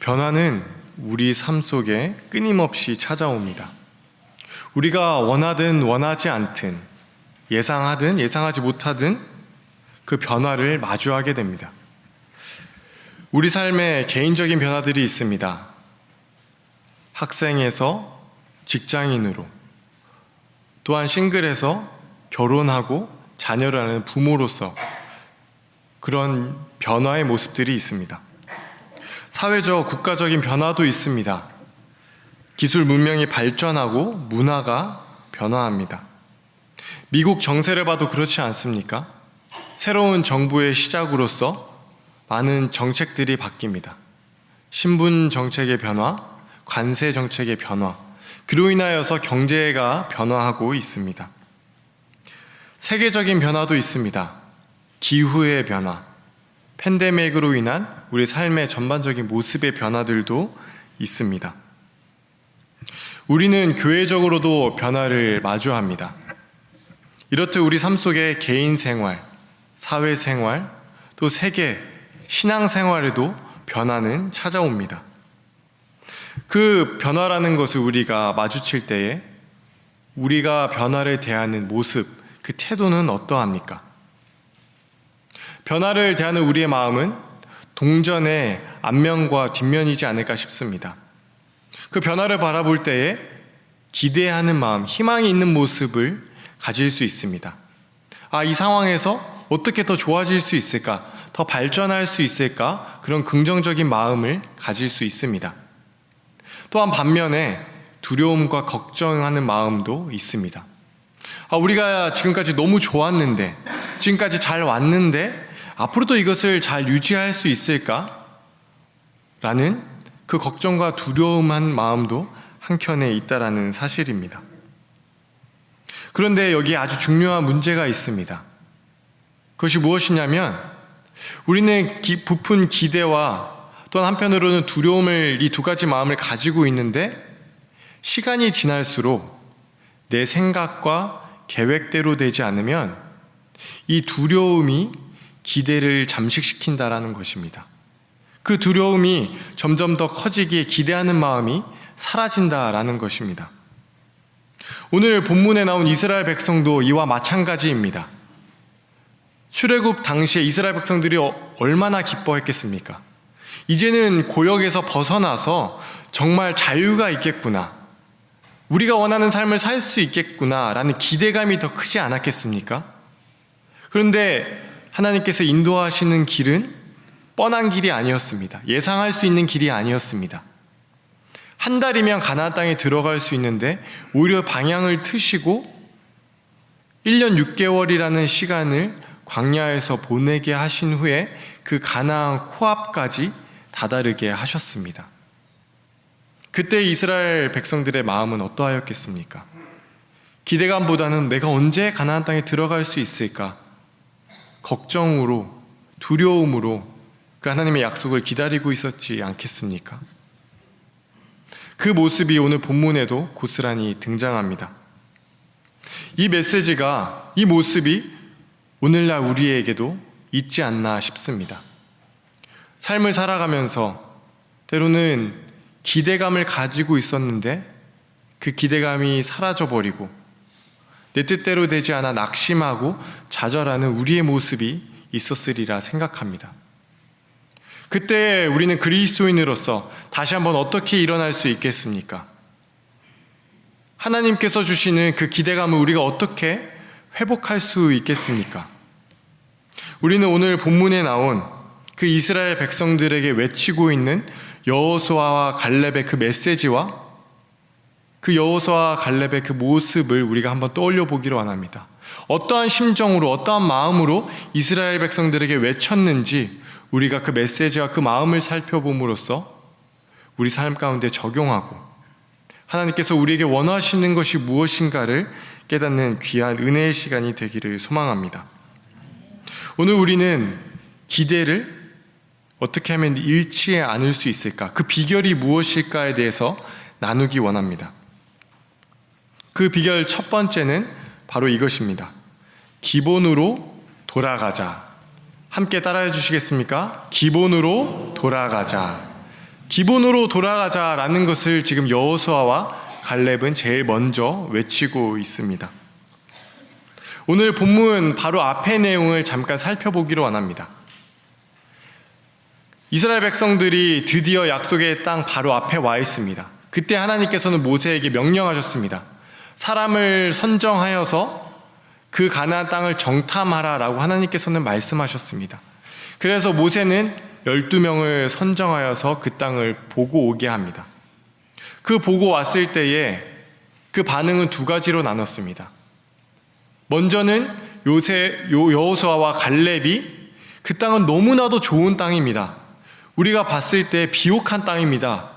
변화는 우리 삶 속에 끊임없이 찾아옵니다. 우리가 원하든 원하지 않든, 예상하든 예상하지 못하든 그 변화를 마주하게 됩니다. 우리 삶에 개인적인 변화들이 있습니다. 학생에서 직장인으로, 또한 싱글에서 결혼하고 자녀를 낳는 부모로서 그런 변화의 모습들이 있습니다. 사회적, 국가적인 변화도 있습니다. 기술 문명이 발전하고 문화가 변화합니다. 미국 정세를 봐도 그렇지 않습니까? 새로운 정부의 시작으로서 많은 정책들이 바뀝니다. 신분 정책의 변화, 관세 정책의 변화, 그로 인하여서 경제가 변화하고 있습니다. 세계적인 변화도 있습니다. 기후의 변화, 팬데믹으로 인한 우리 삶의 전반적인 모습의 변화들도 있습니다. 우리는 교회적으로도 변화를 마주합니다. 이렇듯 우리 삶 속에 개인 생활, 사회 생활, 또 세계, 신앙 생활에도 변화는 찾아옵니다. 그 변화라는 것을 우리가 마주칠 때에 우리가 변화를 대하는 모습, 그 태도는 어떠합니까? 변화를 대하는 우리의 마음은 동전의 앞면과 뒷면이지 않을까 싶습니다. 그 변화를 바라볼 때에 기대하는 마음, 희망이 있는 모습을 가질 수 있습니다. 이 상황에서 어떻게 더 좋아질 수 있을까? 더 발전할 수 있을까? 그런 긍정적인 마음을 가질 수 있습니다. 또한 반면에 두려움과 걱정하는 마음도 있습니다. 우리가 지금까지 너무 좋았는데, 지금까지 잘 왔는데 앞으로도 이것을 잘 유지할 수 있을까? 라는 그 걱정과 두려움한 마음도 한켠에 있다라는 사실입니다. 그런데 여기에 아주 중요한 문제가 있습니다. 그것이 무엇이냐면 우리는 부푼 기대와 또한 한편으로는 두려움을, 이 두 가지 마음을 가지고 있는데 시간이 지날수록 내 생각과 계획대로 되지 않으면 이 두려움이 기대를 잠식시킨다라는 것입니다. 그 두려움이 점점 더 커지기에 기대하는 마음이 사라진다라는 것입니다. 오늘 본문에 나온 이스라엘 백성도 이와 마찬가지입니다. 출애굽 당시에 이스라엘 백성들이 얼마나 기뻐했겠습니까? 이제는 고역에서 벗어나서 정말 자유가 있겠구나, 우리가 원하는 삶을 살 수 있겠구나 라는 기대감이 더 크지 않았겠습니까? 그런데 하나님께서 인도하시는 길은 뻔한 길이 아니었습니다. 예상할 수 있는 길이 아니었습니다. 한 달이면 가나안 땅에 들어갈 수 있는데 오히려 방향을 트시고 1년 6개월이라는 시간을 광야에서 보내게 하신 후에 그 가나안 코앞까지 다다르게 하셨습니다. 그때 이스라엘 백성들의 마음은 어떠하였겠습니까? 기대감보다는 내가 언제 가나안 땅에 들어갈 수 있을까? 걱정으로, 두려움으로 그 하나님의 약속을 기다리고 있었지 않겠습니까? 그 모습이 오늘 본문에도 고스란히 등장합니다. 이 메시지가, 이 모습이 오늘날 우리에게도 있지 않나 싶습니다. 삶을 살아가면서 때로는 기대감을 가지고 있었는데 그 기대감이 사라져버리고 내 뜻대로 되지 않아 낙심하고 좌절하는 우리의 모습이 있었으리라 생각합니다. 그때 우리는 그리스도인으로서 다시 한번 어떻게 일어날 수 있겠습니까? 하나님께서 주시는 그 기대감을 우리가 어떻게 회복할 수 있겠습니까? 우리는 오늘 본문에 나온 그 이스라엘 백성들에게 외치고 있는 여호수아와 갈렙의 그 메시지와 그 여호수아와 갈렙의 그 모습을 우리가 한번 떠올려 보기를 원합니다. 어떠한 심정으로, 어떠한 마음으로 이스라엘 백성들에게 외쳤는지 우리가 그 메시지와 그 마음을 살펴봄으로써 우리 삶 가운데 적용하고 하나님께서 우리에게 원하시는 것이 무엇인가를 깨닫는 귀한 은혜의 시간이 되기를 소망합니다. 오늘 우리는 기대를 어떻게 하면 잃지 않을 수 있을까? 그 비결이 무엇일까에 대해서 나누기 원합니다. 그 비결 첫 번째는 바로 이것입니다. 기본으로 돌아가자. 함께 따라해 주시겠습니까? 기본으로 돌아가자. 기본으로 돌아가자라는 것을 지금 여호수아와 갈렙은 제일 먼저 외치고 있습니다. 오늘 본문 바로 앞의 내용을 잠깐 살펴보기로 원합니다. 이스라엘 백성들이 드디어 약속의 땅 바로 앞에 와 있습니다. 그때 하나님께서는 모세에게 명령하셨습니다. 사람을 선정하여서 그 가나안 땅을 정탐하라라고 하나님께서는 말씀하셨습니다. 그래서 모세는 12명을 선정하여서 그 땅을 보고 오게 합니다. 그 보고 왔을 때에 그 반응은 두 가지로 나눴습니다. 먼저는 여호수아와 갈렙이 그 땅은 너무나도 좋은 땅입니다. 우리가 봤을 때 비옥한 땅입니다.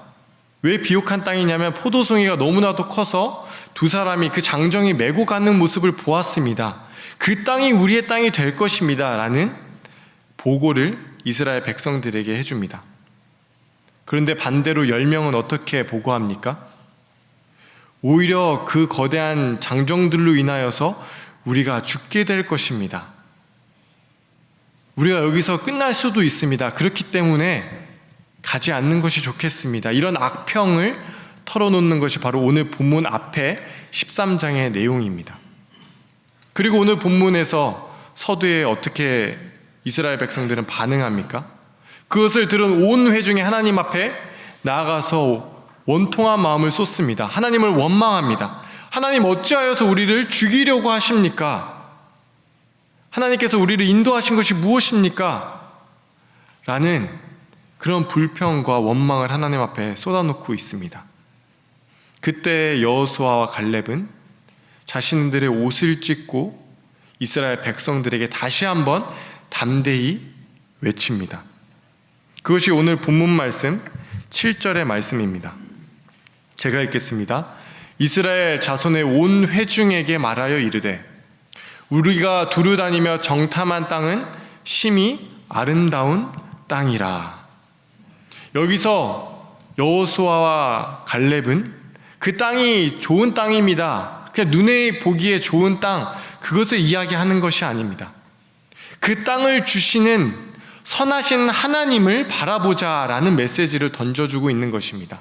왜 비옥한 땅이냐면 포도송이가 너무나도 커서 두 사람이 그 장정이 메고 가는 모습을 보았습니다. 그 땅이 우리의 땅이 될 것입니다 라는 보고를 이스라엘 백성들에게 해줍니다. 그런데 반대로 10명은 어떻게 보고합니까? 오히려 그 거대한 장정들로 인하여서 우리가 죽게 될 것입니다. 우리가 여기서 끝날 수도 있습니다. 그렇기 때문에 가지 않는 것이 좋겠습니다. 이런 악평을 털어놓는 것이 바로 오늘 본문 앞에 13장의 내용입니다. 그리고 오늘 본문에서 서두에 어떻게 이스라엘 백성들은 반응합니까? 그것을 들은 온 회중이 하나님 앞에 나아가서 원통한 마음을 쏟습니다. 하나님을 원망합니다. 하나님 어찌하여서 우리를 죽이려고 하십니까? 하나님께서 우리를 인도하신 것이 무엇입니까? 라는 그런 불평과 원망을 하나님 앞에 쏟아놓고 있습니다. 그때 여호수아와 갈렙은 자신들의 옷을 찢고 이스라엘 백성들에게 다시 한번 담대히 외칩니다. 그것이 오늘 본문 말씀 7절의 말씀입니다. 제가 읽겠습니다. 이스라엘 자손의 온 회중에게 말하여 이르되 우리가 두루 다니며 정탐한 땅은 심히 아름다운 땅이라. 여기서 여호수아와 갈렙은 그 땅이 좋은 땅입니다. 그냥 눈에 보기에 좋은 땅, 그것을 이야기하는 것이 아닙니다. 그 땅을 주시는 선하신 하나님을 바라보자라는 메시지를 던져주고 있는 것입니다.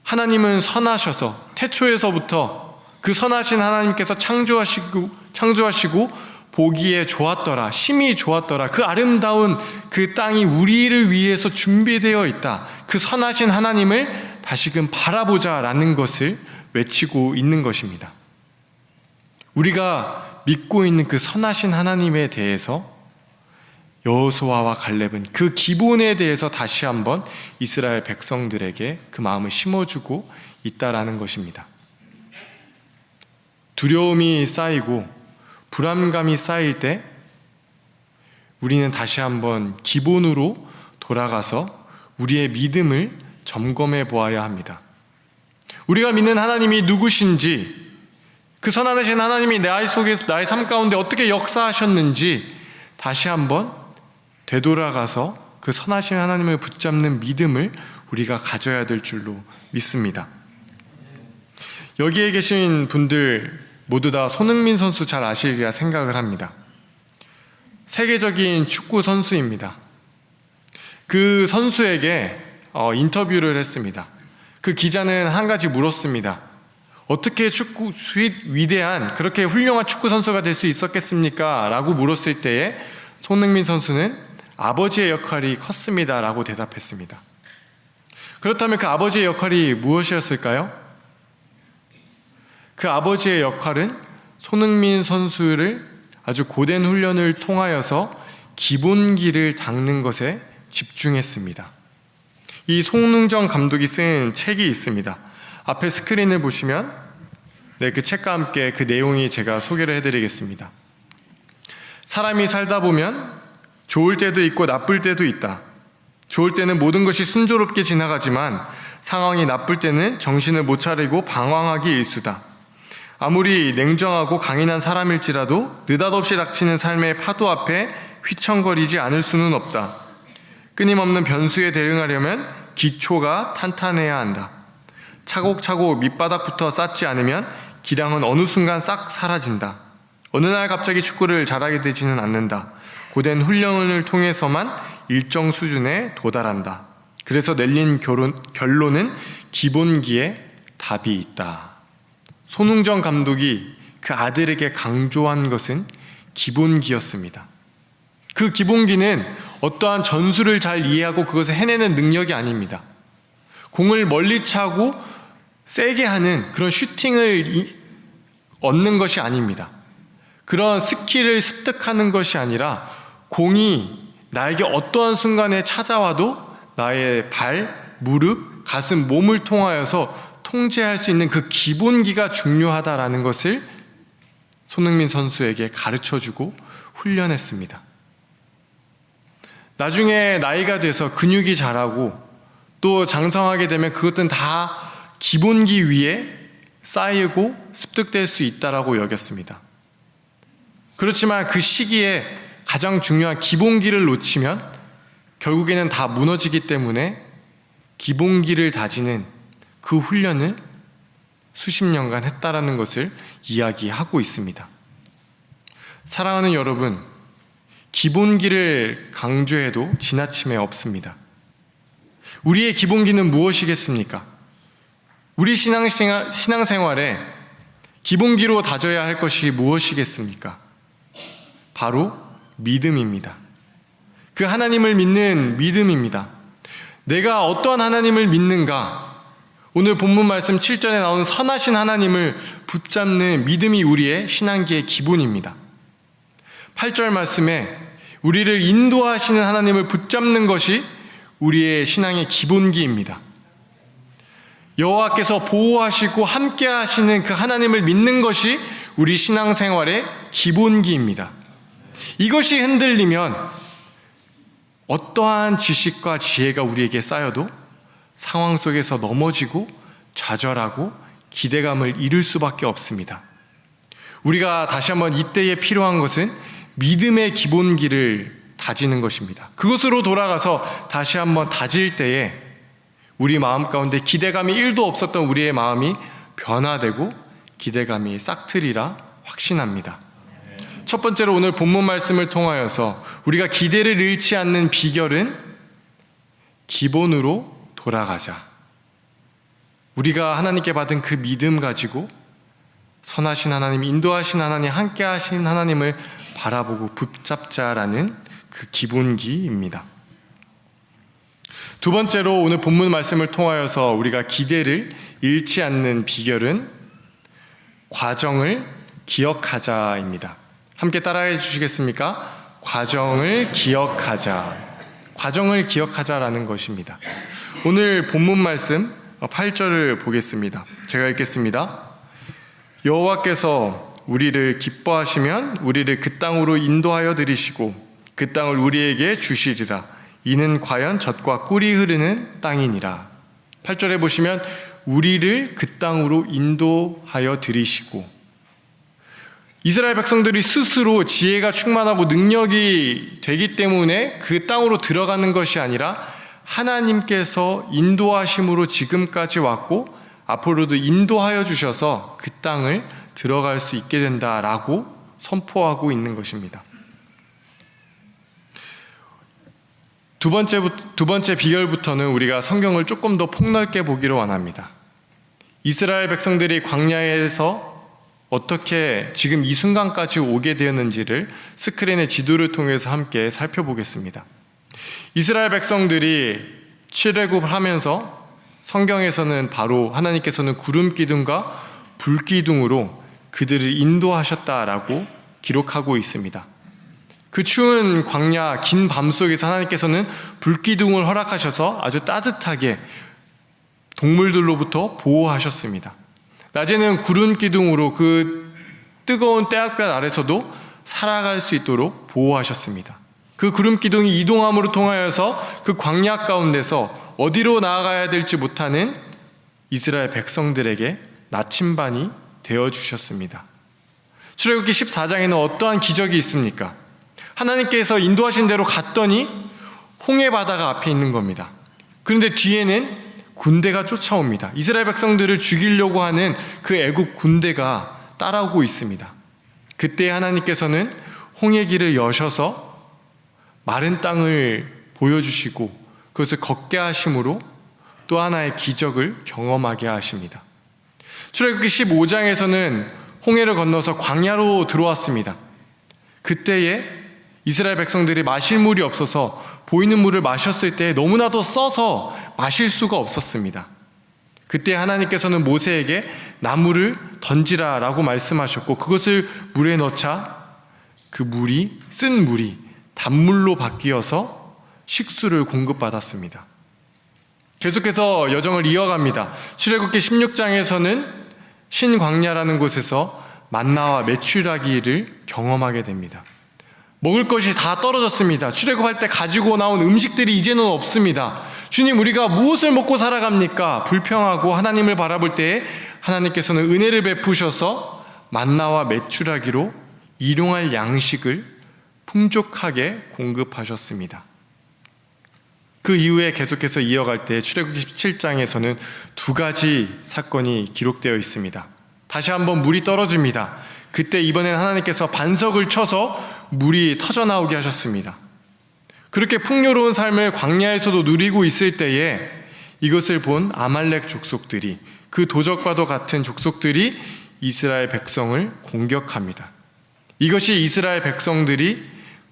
하나님은 선하셔서 태초에서부터 그 선하신 하나님께서 창조하시고 보기에 좋았더라, 심히 좋았더라, 그 아름다운 그 땅이 우리를 위해서 준비되어 있다. 그 선하신 하나님을 다시금 바라보자라는 것을 외치고 있는 것입니다. 우리가 믿고 있는 그 선하신 하나님에 대해서 여호수아와 갈렙은 그 기본에 대해서 다시 한번 이스라엘 백성들에게 그 마음을 심어주고 있다라는 것입니다. 두려움이 쌓이고 불안감이 쌓일 때 우리는 다시 한번 기본으로 돌아가서 우리의 믿음을 점검해 보아야 합니다. 우리가 믿는 하나님이 누구신지, 그 선하신 하나님이 나의 삶 가운데 어떻게 역사하셨는지 다시 한번 되돌아가서 그 선하신 하나님을 붙잡는 믿음을 우리가 가져야 될 줄로 믿습니다. 여기에 계신 분들 모두 다 손흥민 선수 잘 아시리라 생각을 합니다. 세계적인 축구 선수입니다. 그 선수에게 인터뷰를 했습니다. 그 기자는 한 가지 물었습니다. 어떻게 위대한 그렇게 훌륭한 축구 선수가 될 수 있었겠습니까? 라고 물었을 때에 손흥민 선수는 아버지의 역할이 컸습니다 라고 대답했습니다. 그렇다면 그 아버지의 역할이 무엇이었을까요? 그 아버지의 역할은 손흥민 선수를 아주 고된 훈련을 통하여서 기본기를 닦는 것에 집중했습니다. 이 송능정 감독이 쓴 책이 있습니다. 앞에 스크린을 보시면 그 책과 함께 그 내용이 제가 소개를 해드리겠습니다. 사람이 살다 보면 좋을 때도 있고 나쁠 때도 있다. 좋을 때는 모든 것이 순조롭게 지나가지만 상황이 나쁠 때는 정신을 못 차리고 방황하기 일쑤다. 아무리 냉정하고 강인한 사람일지라도 느닷없이 닥치는 삶의 파도 앞에 휘청거리지 않을 수는 없다. 끊임없는 변수에 대응하려면 기초가 탄탄해야 한다. 차곡차곡 밑바닥부터 쌓지 않으면 기량은 어느 순간 싹 사라진다. 어느 날 갑자기 축구를 잘하게 되지는 않는다. 고된 훈련을 통해서만 일정 수준에 도달한다. 그래서 내린 결론은 기본기에 답이 있다. 손흥정 감독이 그 아들에게 강조한 것은 기본기였습니다. 그 기본기는 어떠한 전술을 잘 이해하고 그것을 해내는 능력이 아닙니다. 공을 멀리 차고 세게 하는 그런 슈팅을 얻는 것이 아닙니다. 그런 스킬을 습득하는 것이 아니라 공이 나에게 어떠한 순간에 찾아와도 나의 발, 무릎, 가슴, 몸을 통하여서 통제할 수 있는 그 기본기가 중요하다라는 것을 손흥민 선수에게 가르쳐주고 훈련했습니다. 나중에 나이가 돼서 근육이 자라고 또 장성하게 되면 그것은 다 기본기 위에 쌓이고 습득될 수 있다라고 여겼습니다. 그렇지만 그 시기에 가장 중요한 기본기를 놓치면 결국에는 다 무너지기 때문에 기본기를 다지는 그 훈련을 수십 년간 했다라는 것을 이야기하고 있습니다. 사랑하는 여러분, 기본기를 강조해도 지나침에 없습니다. 우리의 기본기는 무엇이겠습니까? 우리 신앙생활에 기본기로 다져야 할 것이 무엇이겠습니까? 바로 믿음입니다. 그 하나님을 믿는 믿음입니다. 내가 어떠한 하나님을 믿는가? 오늘 본문 말씀 7절에 나오는 선하신 하나님을 붙잡는 믿음이 우리의 신앙기의 기본입니다. 8절 말씀에 우리를 인도하시는 하나님을 붙잡는 것이 우리의 신앙의 기본기입니다. 여호와께서 보호하시고 함께 하시는 그 하나님을 믿는 것이 우리 신앙생활의 기본기입니다. 이것이 흔들리면 어떠한 지식과 지혜가 우리에게 쌓여도 상황 속에서 넘어지고 좌절하고 기대감을 잃을 수밖에 없습니다. 우리가 다시 한번 이때에 필요한 것은 믿음의 기본기를 다지는 것입니다. 그것으로 돌아가서 다시 한번 다질 때에 우리 마음 가운데 기대감이 1도 없었던 우리의 마음이 변화되고 기대감이 싹트리라 확신합니다. 첫 번째로 오늘 본문 말씀을 통하여서 우리가 기대를 잃지 않는 비결은 기본으로 돌아가자. 우리가 하나님께 받은 그 믿음 가지고 선하신 하나님, 인도하신 하나님, 함께 하신 하나님을 바라보고 붙잡자라는 그 기본기입니다. 두 번째로 오늘 본문 말씀을 통하여서 우리가 기대를 잃지 않는 비결은 과정을 기억하자입니다. 함께 따라해 주시겠습니까? 과정을 기억하자. 과정을 기억하자라는 것입니다. 오늘 본문 말씀 8절을 보겠습니다. 제가 읽겠습니다. 여호와께서 우리를 기뻐하시면 우리를 그 땅으로 인도하여 들이시고 그 땅을 우리에게 주시리라. 이는 과연 젖과 꿀이 흐르는 땅이니라. 8절에 보시면 우리를 그 땅으로 인도하여 들이시고, 이스라엘 백성들이 스스로 지혜가 충만하고 능력이 되기 때문에 그 땅으로 들어가는 것이 아니라 하나님께서 인도하심으로 지금까지 왔고 앞으로도 인도하여 주셔서 그 땅을 들어갈 수 있게 된다라고 선포하고 있는 것입니다. 두 번째 비결부터는 우리가 성경을 조금 더 폭넓게 보기를 원합니다. 이스라엘 백성들이 광야에서 어떻게 지금 이 순간까지 오게 되었는지를 스크린의 지도를 통해서 함께 살펴보겠습니다. 이스라엘 백성들이 출애굽을 하면서 성경에서는 바로 하나님께서는 구름 기둥과 불 기둥으로 그들을 인도하셨다라고 기록하고 있습니다. 그 추운 광야 긴 밤 속에서 하나님께서는 불 기둥을 허락하셔서 아주 따뜻하게 동물들로부터 보호하셨습니다. 낮에는 구름 기둥으로 그 뜨거운 태양볕 아래서도 살아갈 수 있도록 보호하셨습니다. 그 구름 기둥이 이동함으로 통하여서 그 광야 가운데서 어디로 나아가야 될지 못하는 이스라엘 백성들에게 나침반이 되어주셨습니다. 출애굽기 14장에는 어떠한 기적이 있습니까? 하나님께서 인도하신 대로 갔더니 홍해 바다가 앞에 있는 겁니다. 그런데 뒤에는 군대가 쫓아옵니다. 이스라엘 백성들을 죽이려고 하는 그 애굽 군대가 따라오고 있습니다. 그때 하나님께서는 홍해 길을 여셔서 마른 땅을 보여주시고 그것을 걷게 하심으로 또 하나의 기적을 경험하게 하십니다. 출애굽기 15장에서는 홍해를 건너서 광야로 들어왔습니다. 그때에 이스라엘 백성들이 마실 물이 없어서 보이는 물을 마셨을 때 너무나도 써서 마실 수가 없었습니다. 그때 하나님께서는 모세에게 나무를 던지라라고 말씀하셨고, 그것을 물에 넣자 그 물이, 쓴 물이 단물로 바뀌어서 식수를 공급받았습니다. 계속해서 여정을 이어갑니다. 출애굽기 16장에서는 신광야라는 곳에서 만나와 메추라기를 경험하게 됩니다. 먹을 것이 다 떨어졌습니다. 출애굽할 때 가지고 나온 음식들이 이제는 없습니다. 주님, 우리가 무엇을 먹고 살아갑니까? 불평하고 하나님을 바라볼 때에 하나님께서는 은혜를 베푸셔서 만나와 메추라기로 일용할 양식을 풍족하게 공급하셨습니다. 그 이후에 계속해서 이어갈 때 출애굽기 17장에서는 두 가지 사건이 기록되어 있습니다. 다시 한번 물이 떨어집니다. 그때 이번엔 하나님께서 반석을 쳐서 물이 터져나오게 하셨습니다. 그렇게 풍요로운 삶을 광야에서도 누리고 있을 때에 이것을 본 아말렉 족속들이, 그 도적과도 같은 족속들이 이스라엘 백성을 공격합니다. 이것이 이스라엘 백성들이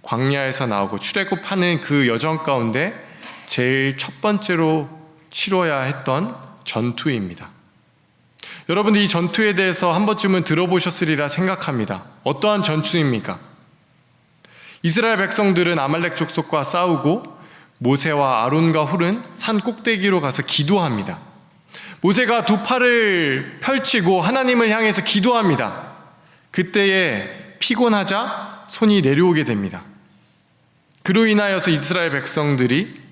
광야에서 나오고 출애굽하는 그 여정 가운데 제일 첫 번째로 치러야 했던 전투입니다. 여러분들 이 전투에 대해서 한 번쯤은 들어보셨으리라 생각합니다. 어떠한 전투입니까? 이스라엘 백성들은 아말렉 족속과 싸우고 모세와 아론과 훌은 산 꼭대기로 가서 기도합니다. 모세가 두 팔을 펼치고 하나님을 향해서 기도합니다. 그때에 피곤하자 손이 내려오게 됩니다. 그로 인하여서 이스라엘 백성들이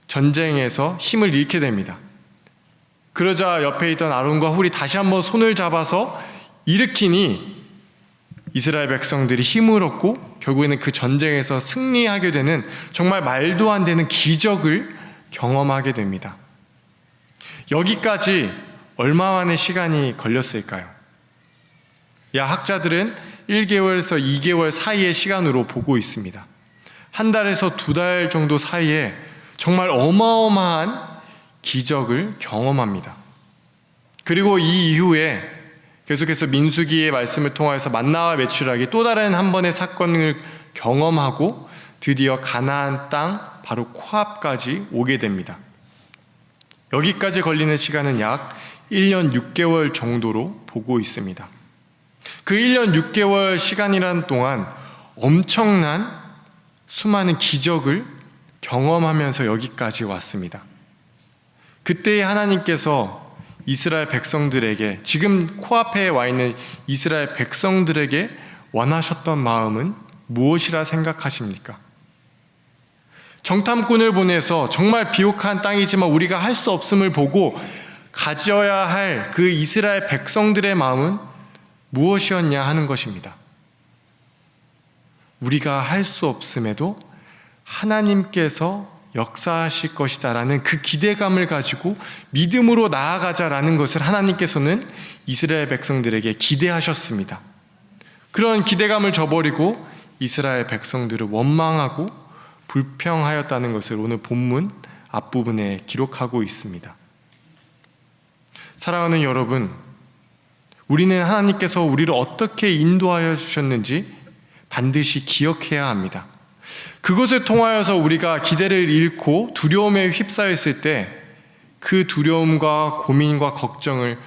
전쟁에서 힘을 잃게 됩니다. 그러자 옆에 있던 아론과 훌이 다시 한번 손을 잡아서 일으키니 이스라엘 백성들이 힘을 얻고 결국에는 그 전쟁에서 승리하게 되는 정말 말도 안 되는 기적을 경험하게 됩니다. 여기까지 얼마만의 시간이 걸렸을까요? 학자들은 1개월에서 2개월 사이의 시간으로 보고 있습니다. 한 달에서 2달 정도 사이에 정말 어마어마한 기적을 경험합니다. 그리고 이 이후에 계속해서 민수기의 말씀을 통하여서 만나와 메추라기 또 다른 한 번의 사건을 경험하고 드디어 가나안 땅 바로 코앞까지 오게 됩니다. 여기까지 걸리는 시간은 약 1년 6개월 정도로 보고 있습니다. 그 1년 6개월 시간이라는 동안 엄청난 수많은 기적을 경험하면서 여기까지 왔습니다. 그때 하나님께서 이스라엘 백성들에게, 지금 코앞에 와 있는 이스라엘 백성들에게 원하셨던 마음은 무엇이라 생각하십니까? 정탐꾼을 보내서 정말 비옥한 땅이지만 우리가 할 수 없음을 보고 가져야 할 그 이스라엘 백성들의 마음은 무엇이었냐 하는 것입니다. 우리가 할 수 없음에도 하나님께서 역사하실 것이다라는 그 기대감을 가지고 믿음으로 나아가자라는 것을 하나님께서는 이스라엘 백성들에게 기대하셨습니다. 그런 기대감을 저버리고 이스라엘 백성들을 원망하고 불평하였다는 것을 오늘 본문 앞부분에 기록하고 있습니다. 사랑하는 여러분, 우리는 하나님께서 우리를 어떻게 인도하여 주셨는지 반드시 기억해야 합니다. 그것을 통하여서 우리가 기대를 잃고 두려움에 휩싸였을 때 그 두려움과 고민과 걱정을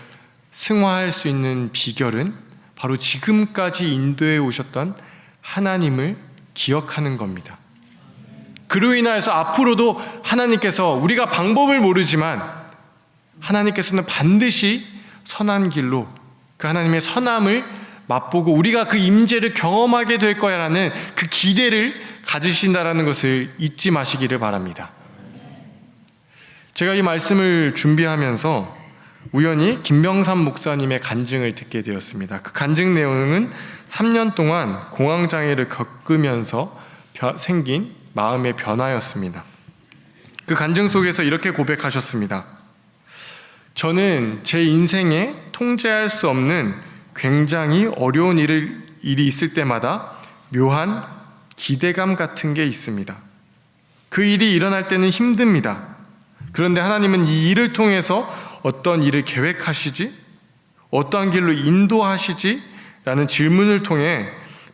승화할 수 있는 비결은 바로 지금까지 인도해 오셨던 하나님을 기억하는 겁니다. 그로 인하여서 앞으로도 하나님께서, 우리가 방법을 모르지만 하나님께서는 반드시 선한 길로 그 하나님의 선함을 맛보고 우리가 그 임재를 경험하게 될 거야라는 그 기대를 가지신다라는 것을 잊지 마시기를 바랍니다. 제가 이 말씀을 준비하면서 우연히 김병삼 목사님의 간증을 듣게 되었습니다. 그 간증 내용은 3년 동안 공황장애를 겪으면서 생긴 마음의 변화였습니다. 그 간증 속에서 이렇게 고백하셨습니다. 저는 제 인생에 통제할 수 없는 굉장히 어려운 일이 있을 때마다 묘한 기대감 같은 게 있습니다. 그 일이 일어날 때는 힘듭니다. 그런데 하나님은 이 일을 통해서 어떤 일을 계획하시지? 어떠한 길로 인도하시지? 라는 질문을 통해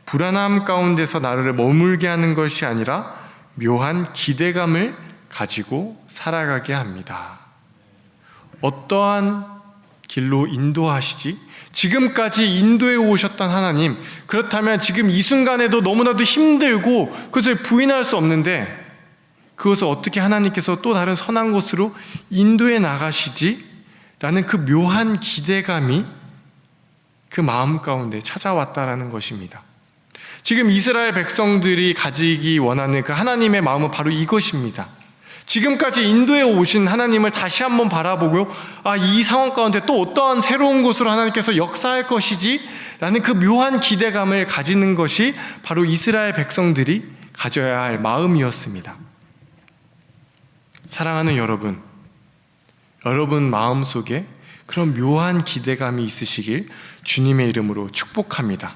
불안함 가운데서 나를 머물게 하는 것이 아니라 묘한 기대감을 가지고 살아가게 합니다. 어떠한 길로 인도하시지? 지금까지 인도해 오셨던 하나님, 그렇다면 지금 이 순간에도 너무나도 힘들고 그것을 부인할 수 없는데 그것을 어떻게 하나님께서 또 다른 선한 곳으로 인도해 나가시지? 라는 그 묘한 기대감이 그 마음 가운데 찾아왔다라는 것입니다. 지금 이스라엘 백성들이 가지기 원하는 그 하나님의 마음은 바로 이것입니다. 지금까지 인도해 오신 하나님을 다시 한번 바라보고 이 상황 가운데 또 어떠한 새로운 곳으로 하나님께서 역사할 것이지? 라는 그 묘한 기대감을 가지는 것이 바로 이스라엘 백성들이 가져야 할 마음이었습니다. 사랑하는 여러분, 여러분 마음속에 그런 묘한 기대감이 있으시길 주님의 이름으로 축복합니다.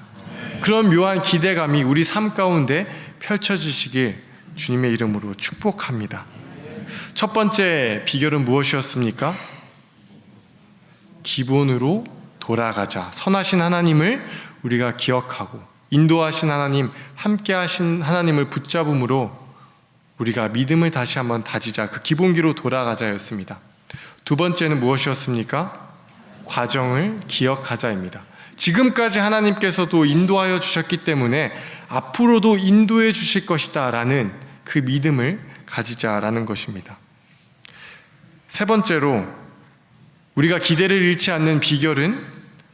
그런 묘한 기대감이 우리 삶 가운데 펼쳐지시길 주님의 이름으로 축복합니다. 첫 번째 비결은 무엇이었습니까? 기본으로 돌아가자. 선하신 하나님을 우리가 기억하고 인도하신 하나님, 함께 하신 하나님을 붙잡음으로 우리가 믿음을 다시 한번 다지자. 그 기본기로 돌아가자였습니다. 두 번째는 무엇이었습니까? 과정을 기억하자입니다. 지금까지 하나님께서도 인도하여 주셨기 때문에 앞으로도 인도해 주실 것이다 라는 그 믿음을 가지자라는 것입니다. 세 번째로 우리가 기대를 잃지 않는 비결은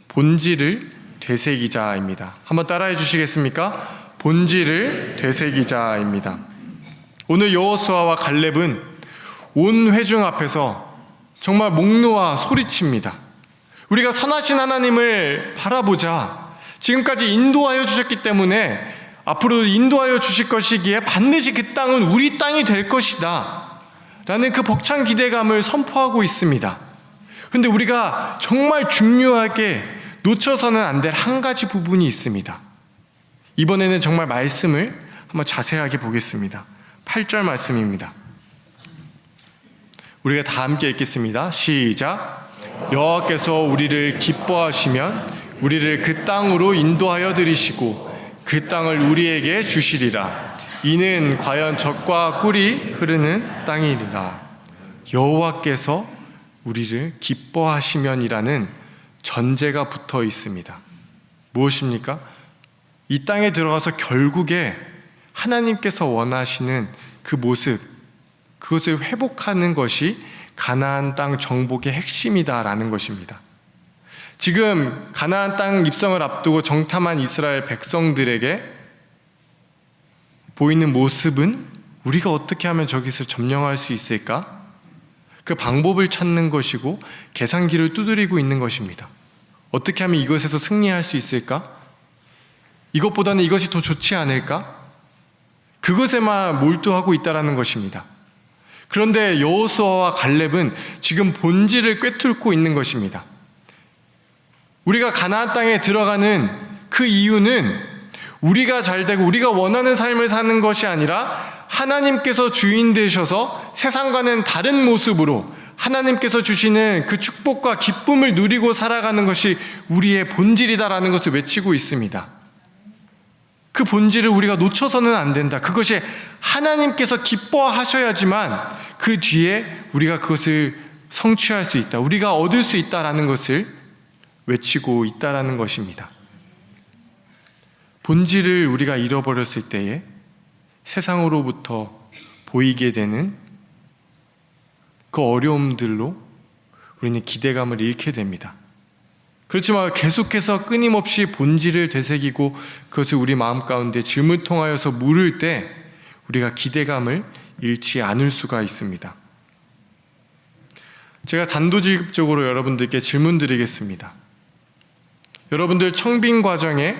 본질을 되새기자입니다. 한번 따라해 주시겠습니까? 본질을 되새기자입니다. 오늘 여호수아와 갈렙은 온 회중 앞에서 정말 목 놓아 소리칩니다. 우리가 선하신 하나님을 바라보자. 지금까지 인도하여 주셨기 때문에 앞으로 인도하여 주실 것이기에 반드시 그 땅은 우리 땅이 될 것이다 라는 그 벅찬 기대감을 선포하고 있습니다. 그런데 우리가 정말 중요하게 놓쳐서는 안 될 한 가지 부분이 있습니다. 이번에는 정말 말씀을 한번 자세하게 보겠습니다. 8절 말씀입니다. 우리가 다 함께 읽겠습니다. 시작. 여호와께서 우리를 기뻐하시면 우리를 그 땅으로 인도하여 들이시고 그 땅을 우리에게 주시리라. 이는 과연 젖과 꿀이 흐르는 땅이니라. 여호와께서 우리를 기뻐하시면이라는 전제가 붙어 있습니다. 무엇입니까? 이 땅에 들어가서 결국에 하나님께서 원하시는 그 모습, 그것을 회복하는 것이 가나안 땅 정복의 핵심이다라는 것입니다. 지금 가나안 땅 입성을 앞두고 정탐한 이스라엘 백성들에게 보이는 모습은 우리가 어떻게 하면 저기서 점령할 수 있을까? 그 방법을 찾는 것이고 계산기를 두드리고 있는 것입니다. 어떻게 하면 이것에서 승리할 수 있을까? 이것보다는 이것이 더 좋지 않을까? 그것에만 몰두하고 있다는 것입니다. 그런데 여호수아와 갈렙은 지금 본질을 꿰뚫고 있는 것입니다. 우리가 가나안 땅에 들어가는 그 이유는 우리가 잘되고 우리가 원하는 삶을 사는 것이 아니라 하나님께서 주인 되셔서 세상과는 다른 모습으로 하나님께서 주시는 그 축복과 기쁨을 누리고 살아가는 것이 우리의 본질이다라는 것을 외치고 있습니다. 그 본질을 우리가 놓쳐서는 안 된다. 그것이 하나님께서 기뻐하셔야지만 그 뒤에 우리가 그것을 성취할 수 있다. 우리가 얻을 수 있다라는 것을 외치고 있다라는 것입니다. 본질을 우리가 잃어버렸을 때에 세상으로부터 보이게 되는 그 어려움들로 우리는 기대감을 잃게 됩니다. 그렇지만 계속해서 끊임없이 본질을 되새기고 그것을 우리 마음 가운데 질문 통하여서 물을 때 우리가 기대감을 잃지 않을 수가 있습니다. 제가 단도직입적으로 여러분들께 질문 드리겠습니다. 여러분들 청빙 과정의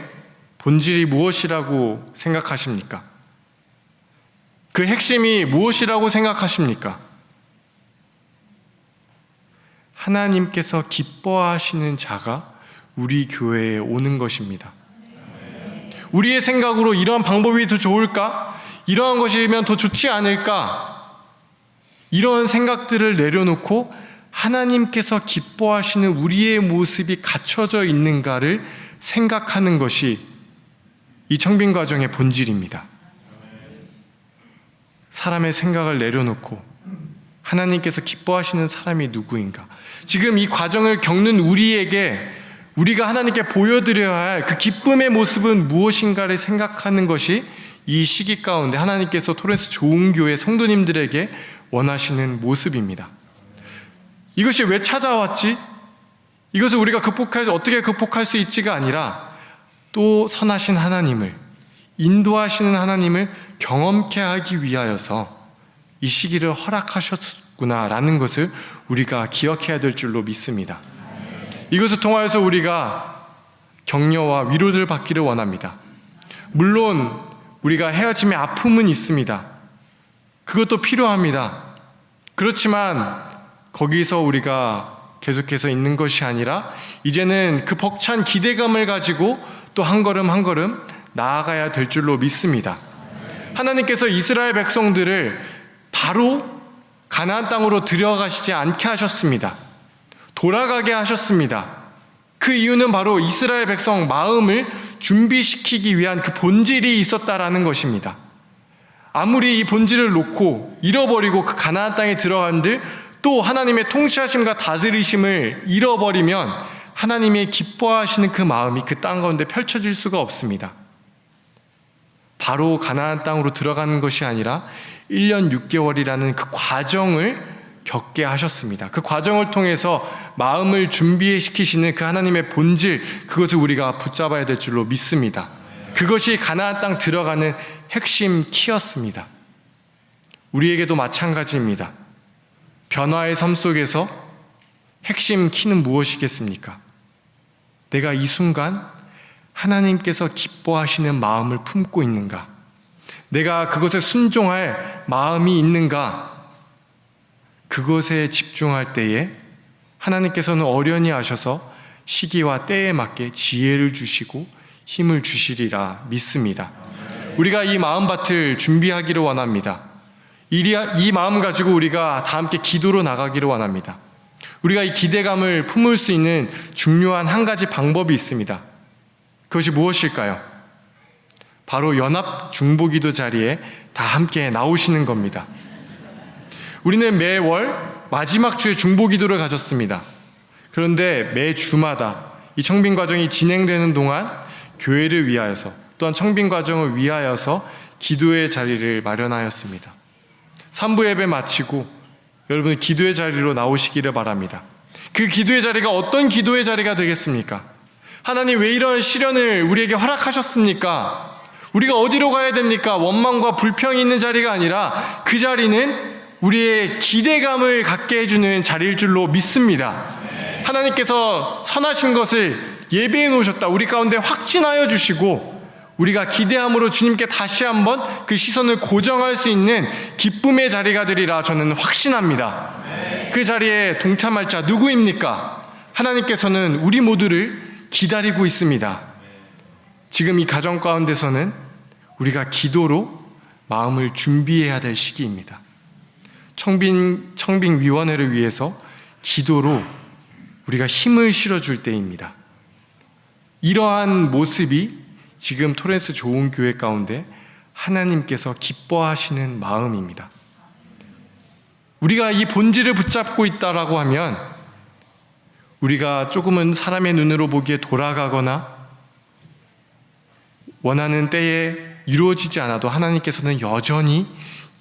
본질이 무엇이라고 생각하십니까? 그 핵심이 무엇이라고 생각하십니까? 하나님께서 기뻐하시는 자가 우리 교회에 오는 것입니다. 우리의 생각으로 이러한 방법이 더 좋을까? 이러한 것이면 더 좋지 않을까? 이런 생각들을 내려놓고 하나님께서 기뻐하시는 우리의 모습이 갖춰져 있는가를 생각하는 것이 이 청빙 과정의 본질입니다. 사람의 생각을 내려놓고 하나님께서 기뻐하시는 사람이 누구인가? 지금 이 과정을 겪는 우리에게 우리가 하나님께 보여드려야 할 그 기쁨의 모습은 무엇인가를 생각하는 것이 이 시기 가운데 하나님께서 토렌스 좋은 교회 성도님들에게 원하시는 모습입니다. 이것이 왜 찾아왔지? 이것을 우리가 어떻게 극복할 수 있지가 아니라 또 선하신 하나님을, 인도하시는 하나님을 경험케 하기 위하여서 이 시기를 허락하셨구나라는 것을 우리가 기억해야 될 줄로 믿습니다. 이것을 통하여서 우리가 격려와 위로를 받기를 원합니다. 물론 우리가 헤어짐의 아픔은 있습니다. 그것도 필요합니다. 그렇지만 거기서 우리가 계속해서 있는 것이 아니라 이제는 그 벅찬 기대감을 가지고 또 한 걸음 한 걸음 나아가야 될 줄로 믿습니다. 하나님께서 이스라엘 백성들을 바로 가나안 땅으로 들어가시지 않게 하셨습니다. 돌아가게 하셨습니다. 그 이유는 바로 이스라엘 백성 마음을 준비시키기 위한 그 본질이 있었다라는 것입니다. 아무리 이 본질을 놓고 잃어버리고 그 가나안 땅에 들어간들 또 하나님의 통치하심과 다스리심을 잃어버리면 하나님의 기뻐하시는 그 마음이 그 땅 가운데 펼쳐질 수가 없습니다. 바로 가나안 땅으로 들어가는 것이 아니라 1년 6개월이라는 그 과정을 겪게 하셨습니다. 그 과정을 통해서 마음을 준비시키시는 그 하나님의 본질, 그것을 우리가 붙잡아야 될 줄로 믿습니다. 그것이 가나안 땅 들어가는 핵심 키였습니다. 우리에게도 마찬가지입니다. 변화의 삶 속에서 핵심 키는 무엇이겠습니까? 내가 이 순간 하나님께서 기뻐하시는 마음을 품고 있는가? 내가 그것에 순종할 마음이 있는가? 그것에 집중할 때에 하나님께서는 어련히 하셔서 시기와 때에 맞게 지혜를 주시고 힘을 주시리라 믿습니다. 우리가 이 마음밭을 준비하기를 원합니다. 이 마음 가지고 우리가 다 함께 기도로 나가기를 원합니다. 우리가 이 기대감을 품을 수 있는 중요한 한 가지 방법이 있습니다. 그것이 무엇일까요? 바로 연합 중보기도 자리에 다 함께 나오시는 겁니다. 우리는 매월 마지막 주에 중보기도를 가졌습니다. 그런데 매 주마다 이 청빙 과정이 진행되는 동안 교회를 위하여서 또한 청빙 과정을 위하여서 기도의 자리를 마련하였습니다. 3부 예배 마치고 여러분 기도의 자리로 나오시기를 바랍니다. 그 기도의 자리가 어떤 기도의 자리가 되겠습니까? 하나님 왜 이런 시련을 우리에게 허락하셨습니까? 우리가 어디로 가야 됩니까? 원망과 불평이 있는 자리가 아니라 그 자리는 우리의 기대감을 갖게 해주는 자리일 줄로 믿습니다. 하나님께서 선하신 것을 예배해 놓으셨다. 우리 가운데 확신하여 주시고 우리가 기대함으로 주님께 다시 한번 그 시선을 고정할 수 있는 기쁨의 자리가 되리라 저는 확신합니다. 그 자리에 동참할 자 누구입니까? 하나님께서는 우리 모두를 기다리고 있습니다. 지금 이 가정 가운데서는 우리가 기도로 마음을 준비해야 될 시기입니다. 청빙위원회를 위해서 기도로 우리가 힘을 실어줄 때입니다. 이러한 모습이 지금 토렌스 좋은 교회 가운데 하나님께서 기뻐하시는 마음입니다. 우리가 이 본질을 붙잡고 있다라고 하면 우리가 조금은 사람의 눈으로 보기에 돌아가거나 원하는 때에 이루어지지 않아도 하나님께서는 여전히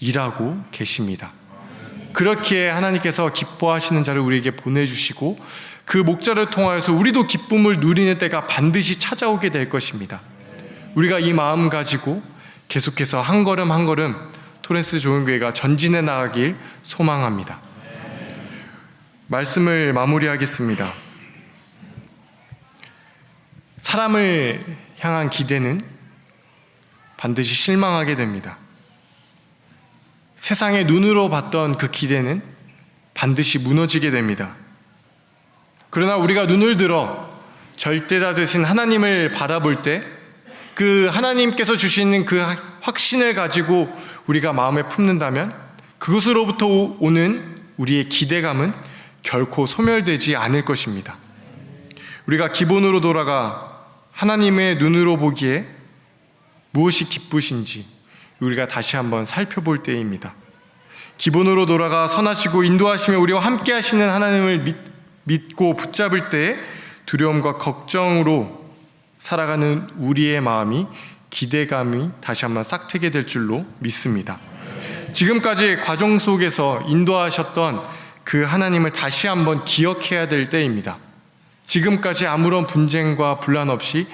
일하고 계십니다. 그렇기에 하나님께서 기뻐하시는 자를 우리에게 보내주시고 그 목자를 통하여서 우리도 기쁨을 누리는 때가 반드시 찾아오게 될 것입니다. 우리가 이 마음 가지고 계속해서 한 걸음 한 걸음 토렌스 좋은 교회가 전진해 나가길 소망합니다. 말씀을 마무리하겠습니다. 사람을 향한 기대는 반드시 실망하게 됩니다. 세상의 눈으로 봤던 그 기대는 반드시 무너지게 됩니다. 그러나 우리가 눈을 들어 절대자 되신 하나님을 바라볼 때 그 하나님께서 주시는 그 확신을 가지고 우리가 마음에 품는다면 그것으로부터 오는 우리의 기대감은 결코 소멸되지 않을 것입니다. 우리가 기본으로 돌아가 하나님의 눈으로 보기에 무엇이 기쁘신지 우리가 다시 한번 살펴볼 때입니다. 기본으로 돌아가 선하시고 인도하시며 우리와 함께 하시는 하나님을 믿고 붙잡을 때에 두려움과 걱정으로 살아가는 우리의 마음이 기대감이 다시 한번 싹트게 될 줄로 믿습니다. 지금까지 과정 속에서 인도하셨던 그 하나님을 다시 한번 기억해야 될 때입니다. 지금까지 아무런 분쟁과 분란 없이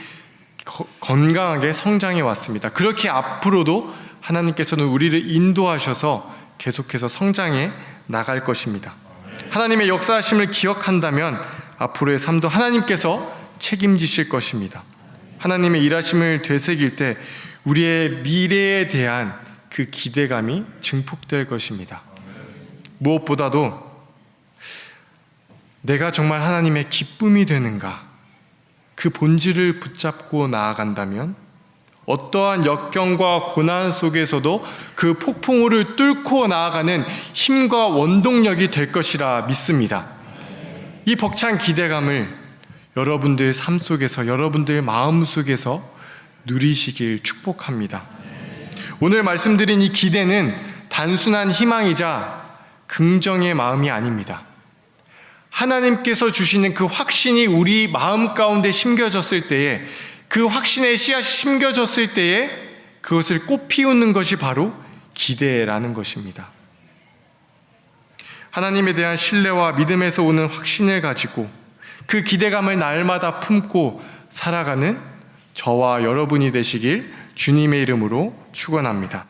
건강하게 성장해 왔습니다. 그렇게 앞으로도 하나님께서는 우리를 인도하셔서 계속해서 성장해 나갈 것입니다. 하나님의 역사하심을 기억한다면 앞으로의 삶도 하나님께서 책임지실 것입니다. 하나님의 일하심을 되새길 때 우리의 미래에 대한 그 기대감이 증폭될 것입니다. 무엇보다도 내가 정말 하나님의 기쁨이 되는가, 그 본질을 붙잡고 나아간다면 어떠한 역경과 고난 속에서도 그 폭풍우를 뚫고 나아가는 힘과 원동력이 될 것이라 믿습니다. 이 벅찬 기대감을 여러분들의 삶 속에서, 여러분들의 마음 속에서 누리시길 축복합니다. 오늘 말씀드린 이 기대는 단순한 희망이자 긍정의 마음이 아닙니다. 하나님께서 주시는 그 확신이 우리 마음 가운데 심겨졌을 때에, 그 확신의 씨앗이 심겨졌을 때에 그것을 꽃 피우는 것이 바로 기대라는 것입니다. 하나님에 대한 신뢰와 믿음에서 오는 확신을 가지고 그 기대감을 날마다 품고 살아가는 저와 여러분이 되시길 주님의 이름으로 축원합니다.